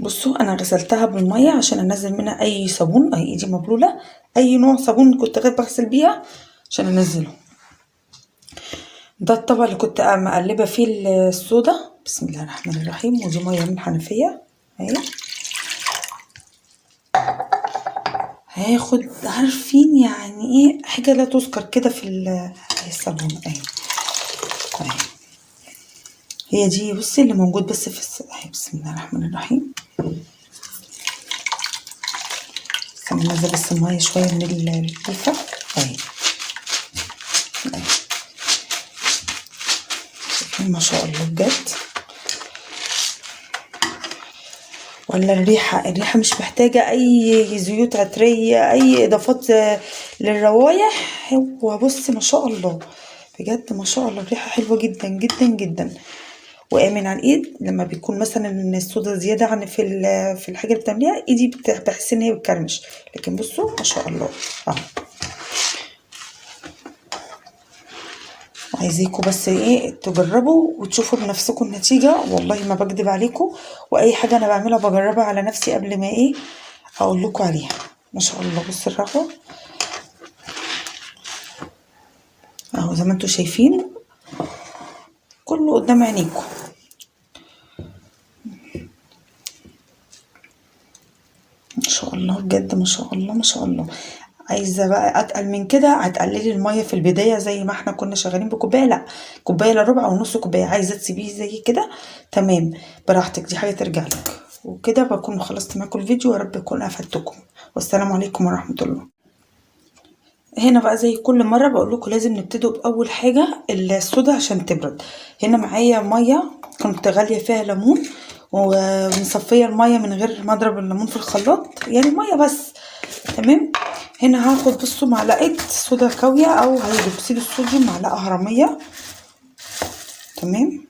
بصوا انا غسلتها بالميه عشان انزل منها اي صابون، اي ايدي مبلوله، اي نوع صابون كنت بغسل بيها عشان انزله. ده الطبق اللي كنت مقلبه فيه الصودا. بسم الله الرحمن الرحيم. ودي ميه من الحنفيه اهي. هاخد عارفين يعني ايه حاجه لا تذكر كده في الصابون اهي. اهي هي دي بصي اللي موجود بس في اهي. بسم الله الرحمن الرحيم. هننزل بس الميه شويه من الكيفه اهي. ما شاء الله بجد. ولا الريحة مش محتاجة أي زيوت عطرية، أي إضافات للروايح. هو بصي ما شاء الله بجد، ما شاء الله الريحة حلوة جدا جدا جدا وآمن على الإيد. لما بيكون مثلا الصودا زيادة عن في الحاجة اللي بتعمليها إيدي بحس إن هي بتكرمش، لكن بصوا ما شاء الله أهو. عايزيكوا بس ايه تجربوا وتشوفوا بنفسكم النتيجة، والله ما بكدب عليكم، واي حاجة انا بعملها بجربها على نفسي قبل ما ايه اقول لكم عليها. ما شاء الله بصوا الرغوة اهو زي ما انتوا شايفين كله قدام عينيكم. ما شاء الله بجد، ما شاء الله ما شاء الله. عايزه بقى اتقل من كده هتقللي الميه في البدايه زي ما احنا كنا شغالين بكوبايه، لا كوبايه الا ربع او نص كوبايه. عايزه تسيبيه زي كده تمام براحتك، دي حاجه ترجع لك. وكده بكون خلصت معاكم الفيديو، يا رب يكون افدتكم، والسلام عليكم ورحمه الله. هنا بقى زي كل مره بقول لكم لازم نبتدوا باول حاجه الصودا عشان تبرد. هنا معايا ميه كنت غاليه فيها ليمون ومصفيه الميه من غير ما اضرب الليمون في الخلاط، يعني ميه بس تمام. هنا هاخد بصوا معلقه صودا كاويه او هيدروكسيد الصوديوم، معلقه هرميه تمام.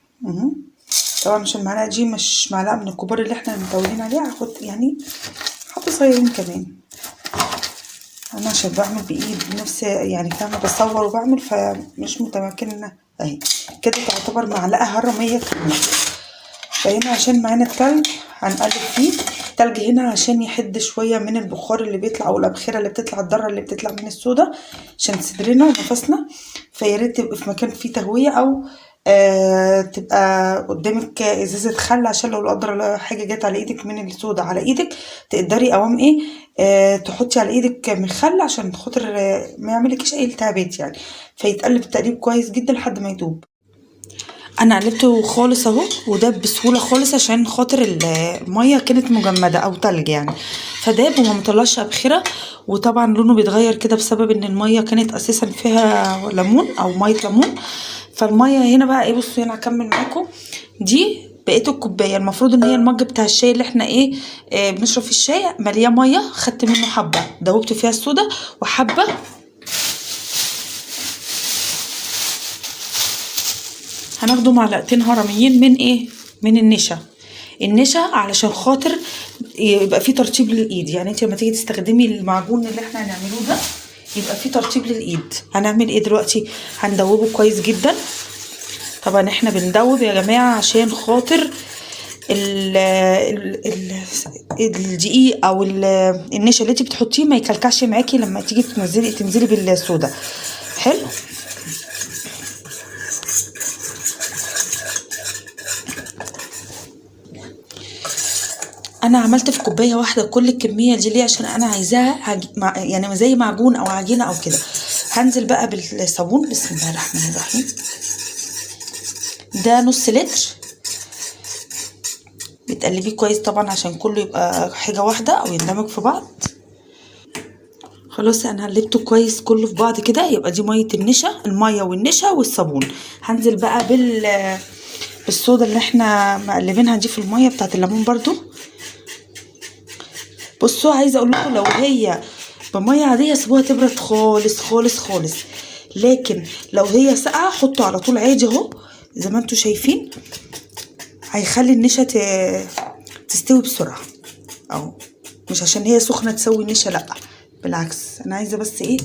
طبعا عشان المعلقه دي مش معلقه من الكبار اللي احنا متعودين عليها، هاخد يعني حبه صغيرين كمان. انا عشان بعمل بايد نفس يعني فاهمه بصور وبعمل فمش متمكنه اهي كده، تعتبر معلقه هرميه كمان. فهنا عشان معانا التلج هنقلب فيه. التلج هنا عشان يحد شويه من البخار اللي بيطلع او الابخره اللي بتطلع، الضره اللي بتطلع من الصودا عشان صدرنا ونفسنا. فياريت تبقى في مكان فيه تهويه او تبقى قدامك ازازه خل عشان لو لا قدر الله حاجه جت على ايدك من الصودا على ايدك تقدري قوام ايه تحطي على ايدك من خل عشان خاطر ما يعملكيش اي التهابات يعني. فيتقلب التقليب كويس جدا لحد ما يدوب. انا قلبته خالص اهو وداب بسهوله خالص عشان خاطر الميه كانت مجمده او تلج يعني، فداب وما مطلعش ابخره. وطبعا لونه بيتغير كده بسبب ان الميه كانت اساسا فيها ليمون او ميه ليمون. فالميه هنا بقى ايه بصوا هنا هكمل معاكم. دي بقيت الكوبايه المفروض ان هي المج بتاع الشاي اللي احنا ايه بنشرب في الشاي ملياه ميه، خدت منه حبه دوبت فيها الصودا وحبه هناخده معلقتين هرميين من ايه من النشا علشان خاطر يبقى فيه ترطيب للايد. يعني انت لما تيجي تستخدمي المعجون اللي احنا هنعمله ده يبقى فيه ترطيب للايد. هنعمل ايه دلوقتي؟ هندوبه كويس جدا. طبعا احنا بندوب يا جماعه عشان خاطر الدقيق او النشا اللي انت بتحطيه ما يكلكعش معاكي لما تيجي تنزلي بالصودا. حلو. انا عملت في كوبايه واحده كل الكميه دي ليه؟ عشان انا عايزاها يعني زي معجون او عجينه او كده. هنزل بقى بالصابون. بسم الله الرحمن الرحيم. ده نص لتر. بتقلبيه كويس طبعا عشان كله يبقى حاجه واحده او يندمج في بعض. خلاص انا قلبته كويس كله في بعض كده، يبقى دي ميه النشا، الميه والنشا والصابون. هنزل بقى بالصودا اللي احنا مقلبينها دي في الميه بتاعت الليمون برضو. بصوا عايزه اقول لكم لو هي بميه عاديه سيبوها تبرد خالص خالص خالص، لكن لو هي ساقعه حطوا على طول عادي اهو زي ما انتوا شايفين. هيخلي النشا تستوي بسرعه اهو، مش عشان هي سخنه تسوي النشا لا بالعكس. انا عايزه بس ايه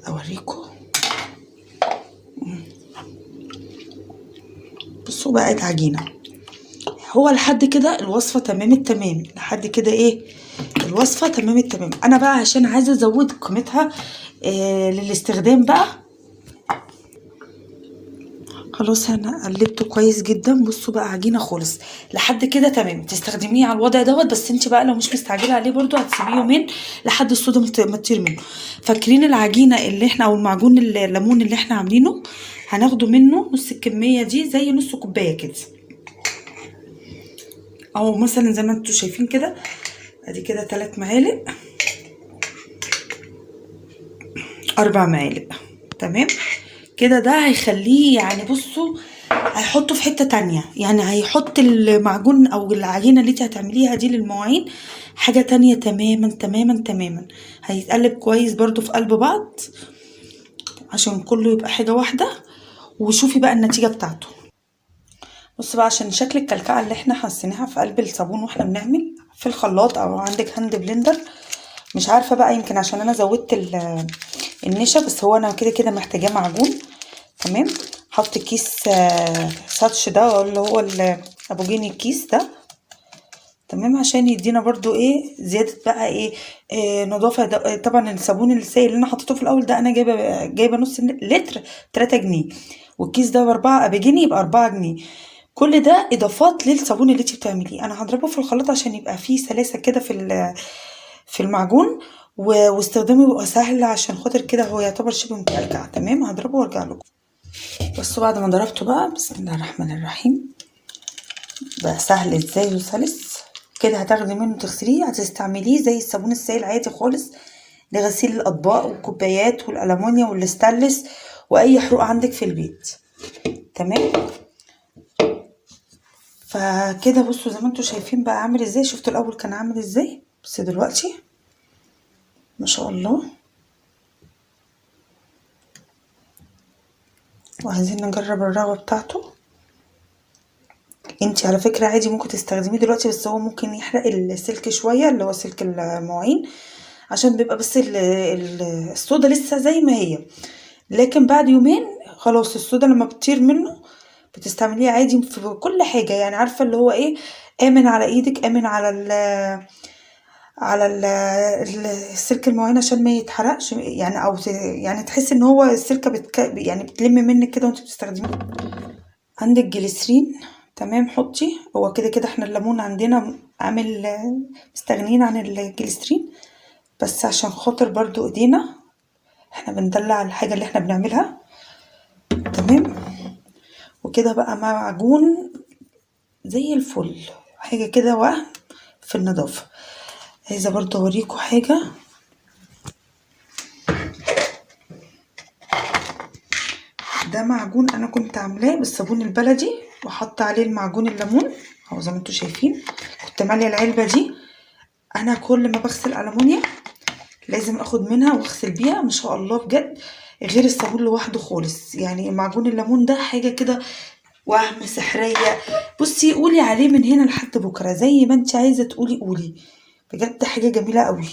اوريكم. بصوا بقت عجينه هو لحد كده الوصفة تمام التمام، لحد كده ايه الوصفة تمام التمام. انا بقى عشان عايزة ازود قيمتها للاستخدام بقى، خلاص انا قلبته كويس جدا. بصوا بقى عجينه خالص لحد كده تمام، تستخدميه على الوضع دوت. بس انت بقى لو مش مستعجله عليه برضو هتسيبيه يومين لحد الصودا ما تطير منه. فاكرين العجينه اللي احنا او المعجون الليمون اللي احنا عاملينه، هناخده منه نص الكميه دي، زي نص كوبايه كده، او مثلا زي ما انتوا شايفين كده. ادي كده 3 معالق، 4 معالق، تمام كده. ده هيخليه يعني بصوا هيحطه في حتة تانية، يعني هيحط المعجون او العجينة اللي انت هتعمليها دي للمواعين حاجة تانية تماما تماما تماما. هيتقلب كويس برضو في قلب بعض عشان كله يبقى حاجة واحدة. وشوفي بقى النتيجة بتاعته. بص بقى، عشان شكل الكلكعة اللي احنا حسيناها في قلب الصابون واحنا بنعمل في الخلاط او عندك هاند بلندر، مش عارفة بقى، يمكن عشان انا زودت النشا، بس هو انا كده كده محتاجاه معجون. تمام. حط كيس ساتش ده اللي هو ابو جنيه الكيس ده، تمام، عشان يدينا برضو ايه زيادة بقى ايه نظافة. طبعا الصابون السائل اللي انا حطيته في الاول ده انا جايبه نص لتر 3 جنيه، والكيس ده بجنيه يبقى 4 جنيه. كل ده اضافات للصابون اللي انت بتعمليه. انا هضربه في الخلاط عشان يبقى فيه سلاسة كده في المعجون، واستخدامه يبقى سهل، عشان خاطر كده هو يعتبر شبه مكلكع. تمام. هضربه وارجع لكم. بصوا بعد ما ضربته بقى، بسم الله الرحمن الرحيم، بقى سهل ازاي وسلس كده. هتاخدي منه تغسليه، هتستعمليه زي الصابون السائل عادي خالص لغسيل الاطباق والكوبايات والالومنيا والاستانلس واي حروق عندك في البيت. تمام. فكده بصوا زي ما انتوا شايفين بقى عامل ازاي. شفتوا الاول كان عامل ازاي، بس دلوقتي ما شاء الله. وعايزين نجرب الرغوة بتاعته. انتي على فكرة عادي ممكن تستخدميه دلوقتي، بس هو ممكن يحرق السلك شوية، اللي هو سلك المواعين، عشان بيبقى بس الصودا لسه زي ما هي. لكن بعد يومين خلاص الصودا لما بتطير منه بتستعمليه عادي في كل حاجة. يعني عارفة اللي هو ايه، امن على ايدك، امن على السلك المواعين عشان ما يتحرقش، يعني او يعني تحس ان هو السلكة يعني بتلم منك كده وانت بتستخدميه. عندك جليسرين، تمام، حطي. هو كده كده احنا الليمون عندنا عامل مستغنيين عن الجليسرين، بس عشان خاطر برضو ايدينا احنا بندلع الحاجة اللي احنا بنعملها. تمام. وكده بقى معجون زي الفل، حاجة كده وهم في النظافة. عايزة برضو اوريكم حاجة. ده معجون انا كنت عاملاه بالصابون البلدي، وحط عليه المعجون الليمون اهو زي ما انتوا شايفين. كنت ماليه العلبة دي. انا كل ما بغسل ألمونيا لازم اخد منها واغسل بيها، ما شاء الله بجد، غير الصابون لوحده خالص. يعني معجون الليمون ده حاجة كده وهم سحرية. بصي قولي عليه من هنا لحد بكرة زي ما انت عايزة تقولي قولي، بجد حاجة جميلة قوي.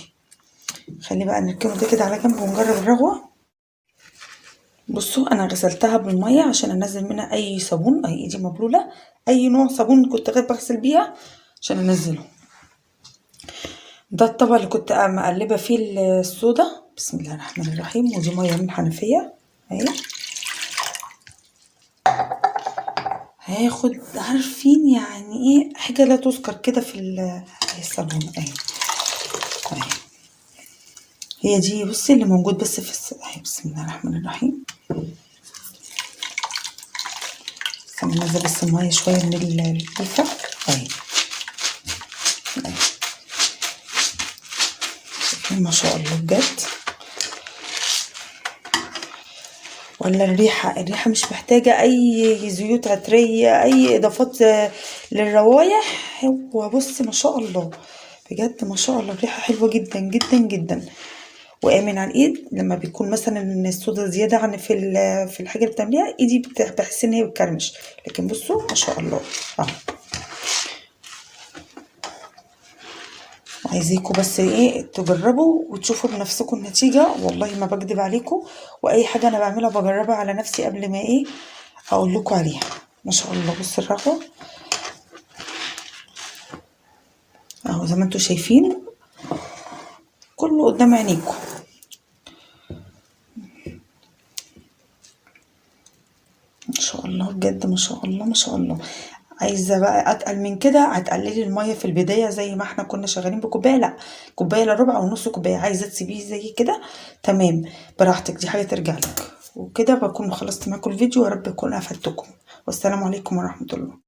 خلي بقى نركنه ده كده على جنب ونجرب الرغوة. بصوا انا غسلتها بالمية عشان انزل منها اي صابون، اي ايدي مبلولة، اي نوع صابون كنت غير بغسل بيها عشان انزله. ده الطبق اللي كنت مقلبة فيه الصودا. بسم الله الرحمن الرحيم. ودي مية من الحنفية اهي. هاخد عارفين يعني ايه حاجة لا تذكر كده في الصابون اهي. هي دي بصي اللي موجود بس في اهي. بسم الله الرحمن الرحيم. ننزل بس المية شوية من الكيفة اهي. ما شاء الله بجد. ولا الريحة مش محتاجة اي زيوت عطرية، اي اضافات للروايح. هو بص ما شاء الله بجد، ما شاء الله الريحة حلوة جدا جدا جدا، وآمن على الايد. لما بيكون مثلا الصودا زيادة عن في الحاجة اللي بتعمليها ايدي بحس ان هي بتكرمش. لكن بصوا ما شاء الله اهو. عايزيكم بس ايه تجربوا وتشوفوا بنفسكم النتيجة، والله ما بكدب عليكم. واي حاجة انا بعملها بجربها على نفسي قبل ما ايه اقول لكم عليها. ما شاء الله. بص الرغوة اهو زي ما انتوا شايفين كله قدام عينيكم. ما شاء الله بجد، ما شاء الله ما شاء الله. عايزه بقى اتقل من كده هتقللي الميه في البدايه زي ما احنا كنا شغالين بكوبايه، لا كوبايه الا ربع او نص كوبايه. عايزه تسيبيه زي كده تمام براحتك، دي حاجه ترجع لك. وكده بكون خلصت معاكم الفيديو، يا رب اكون افدتكم. والسلام عليكم ورحمه الله.